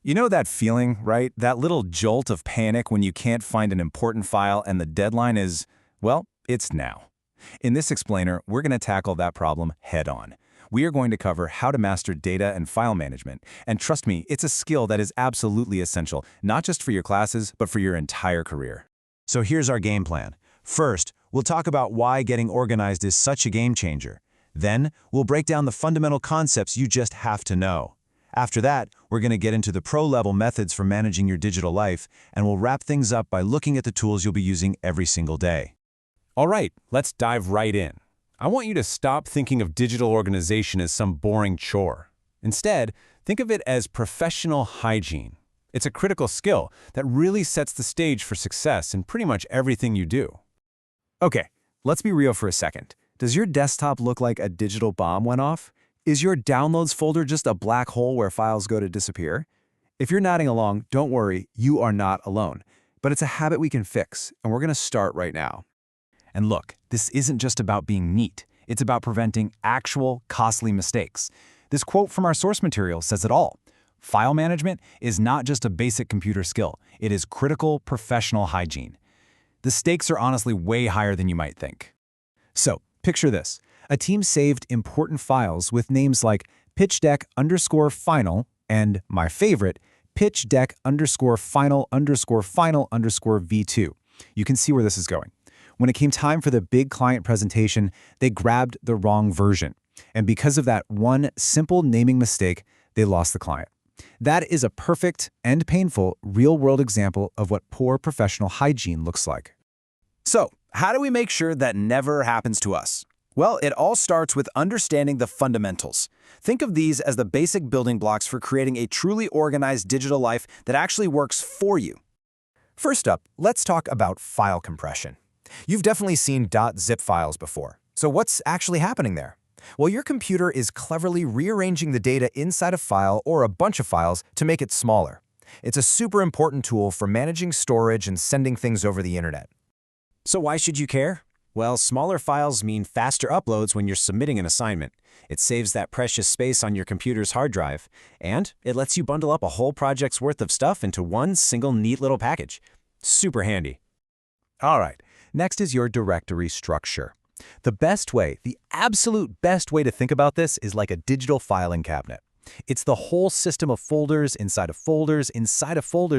You know that feeling, right? That little jolt of panic when you can't find an important file and the deadline is, well, it's now. In this explainer, we're going to tackle that problem head-on. We are going to cover how to master data and file management. And trust me, it's a skill that is absolutely essential, not just for your classes, but for your entire career. So here's our game plan. First, we'll talk about why getting organized is such a game changer. Then, we'll break down the fundamental concepts you just have to know. After that, we're going to get into the pro-level methods for managing your digital life, and we'll wrap things up by looking at the tools you'll be using every single day. All right, let's dive right in. I want you to stop thinking of digital organization as some boring chore. Instead, think of it as professional hygiene. It's a critical skill that really sets the stage for success in pretty much everything you do. Okay, let's be real for a second. Does your desktop look like a digital bomb went off? Is your downloads folder just a black hole where files go to disappear? If you're nodding along, don't worry, you are not alone. But it's a habit we can fix, and we're going to start right now. And look, this isn't just about being neat. It's about preventing actual, costly mistakes. This quote from our source material says it all. File management is not just a basic computer skill. It is critical professional hygiene. The stakes are honestly way higher than you might think. So, picture this. A team saved important files with names like pitchdeck_final and, my favorite, pitchdeck_final_final_v2. You can see where this is going. When it came time for the big client presentation, they grabbed the wrong version. And because of that one simple naming mistake, they lost the client. That is a perfect and painful real-world example of what poor professional hygiene looks like. So, how do we make sure that never happens to us? Well, it all starts with understanding the fundamentals. Think of these as the basic building blocks for creating a truly organized digital life that actually works for you. First up, let's talk about file compression. You've definitely seen .zip files before. So what's actually happening there? Well, your computer is cleverly rearranging the data inside a file or a bunch of files to make it smaller. It's a super important tool for managing storage and sending things over the internet. So why should you care? Well, smaller files mean faster uploads when you're submitting an assignment. It saves that precious space on your computer's hard drive, and it lets you bundle up a whole project's worth of stuff into one single neat little package. Super handy. All right, next is your directory structure. The best way, the absolute best way to think about this is like a digital filing cabinet. It's the whole system of folders inside of folders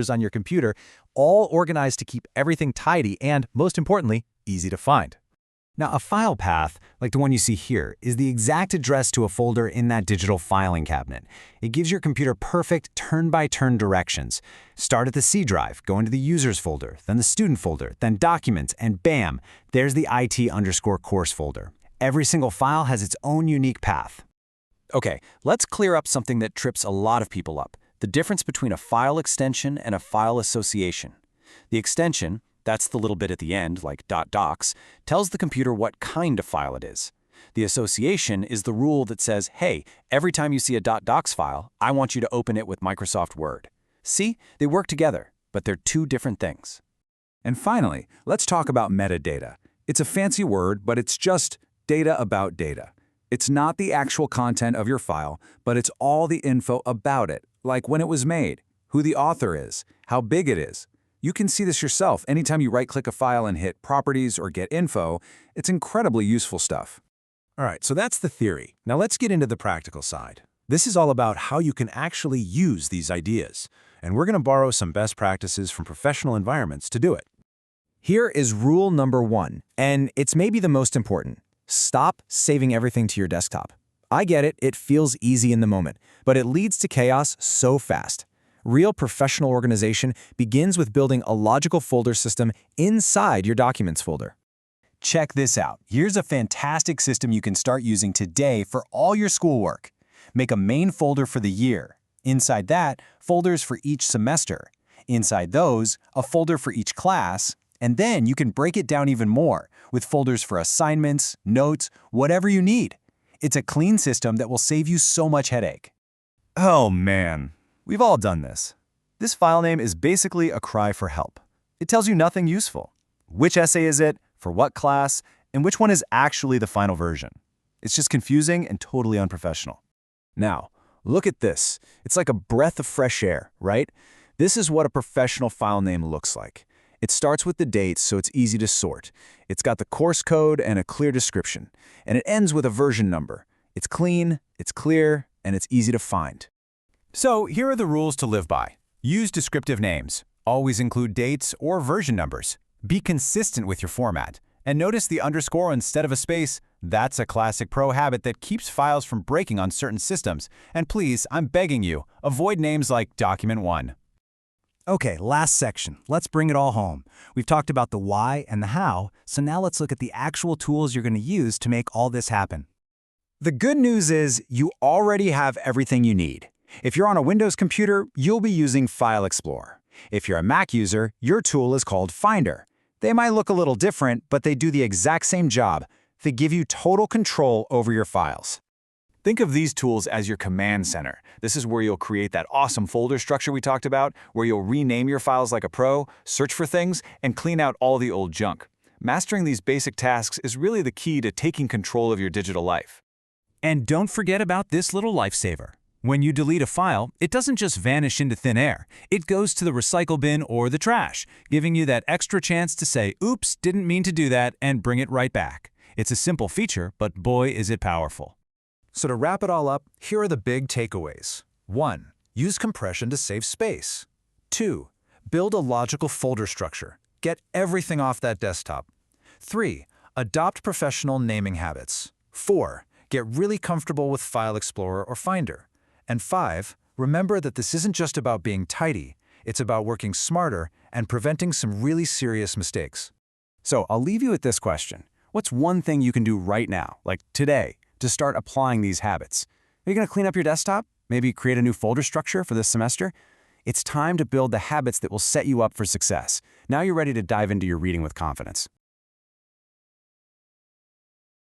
on your computer, all organized to keep everything tidy and, most importantly, easy to find. Now, a file path, like the one you see here, is the exact address to a folder in that digital filing cabinet. It gives your computer perfect turn-by-turn directions. Start at the C drive, go into the users folder, then the student folder, then documents, and bam, there's the IT_course folder. Every single file has its own unique path. Okay, let's clear up something that trips a lot of people up, the difference between a file extension and a file association. The extension, that's the little bit at the end, like .docs, tells the computer what kind of file it is. The association is the rule that says, hey, every time you see a .docs file, I want you to open it with Microsoft Word. See, they work together, but they're two different things. And finally, let's talk about metadata. It's a fancy word, but it's just data about data. It's not the actual content of your file, but it's all the info about it, like when it was made, who the author is, how big it is. You can see this yourself anytime you right-click a file and hit Properties or Get Info. It's incredibly useful stuff. All right, so that's the theory. Now let's get into the practical side. This is all about how you can actually use these ideas, and we're going to borrow some best practices from professional environments to do it. Here is rule number 1, and it's maybe the most important. Stop saving everything to your desktop. I get it, it feels easy in the moment, but it leads to chaos so fast. Real professional organization begins with building a logical folder system inside your Documents folder. Check this out. Here's a fantastic system you can start using today for all your schoolwork. Make a main folder for the year. Inside that, folders for each semester. Inside those, a folder for each class. And then you can break it down even more with folders for assignments, notes, whatever you need. It's a clean system that will save you so much headache. Oh man. We've all done this. This file name is basically a cry for help. It tells you nothing useful. Which essay is it, for what class, and which one is actually the final version. It's just confusing and totally unprofessional. Now, Look at this. It's like a breath of fresh air, right? This is what a professional file name looks like. It starts with the dates, so it's easy to sort. It's got the course code and a clear description. And it ends with a version number. It's clean, it's clear, and it's easy to find. So here are the rules to live by. Use descriptive names. Always include dates or version numbers. Be consistent with your format. And notice the underscore instead of a space. That's a classic pro habit that keeps files from breaking on certain systems. And please, I'm begging you, avoid names like Document 1. Okay, last section. Let's bring it all home. We've talked about the why and the how, so now let's look at the actual tools you're going to use to make all this happen. The good news is you already have everything you need. If you're on a Windows computer, you'll be using File Explorer. If you're a Mac user, your tool is called Finder. They might look a little different, but they do the exact same job. They give you total control over your files. Think of these tools as your command center. This is where you'll create that awesome folder structure we talked about, where you'll rename your files like a pro, search for things, and clean out all the old junk. Mastering these basic tasks is really the key to taking control of your digital life. And don't forget about this little lifesaver. When you delete a file, it doesn't just vanish into thin air. It goes to the recycle bin or the trash, giving you that extra chance to say, oops, didn't mean to do that, and bring it right back. It's a simple feature, but boy, is it powerful. So to wrap it all up, here are the big takeaways. 1. Use compression to save space. 2. Build a logical folder structure. Get everything off that desktop. 3. Adopt professional naming habits. 4. Get really comfortable with File Explorer or Finder. And 5. Remember that this isn't just about being tidy. It's about working smarter and preventing some really serious mistakes. So I'll leave you with this question. What's one thing you can do right now, like today, to start applying these habits? Are you going to clean up your desktop? Maybe create a new folder structure for this semester? It's time to build the habits that will set you up for success. Now you're ready to dive into your reading with confidence.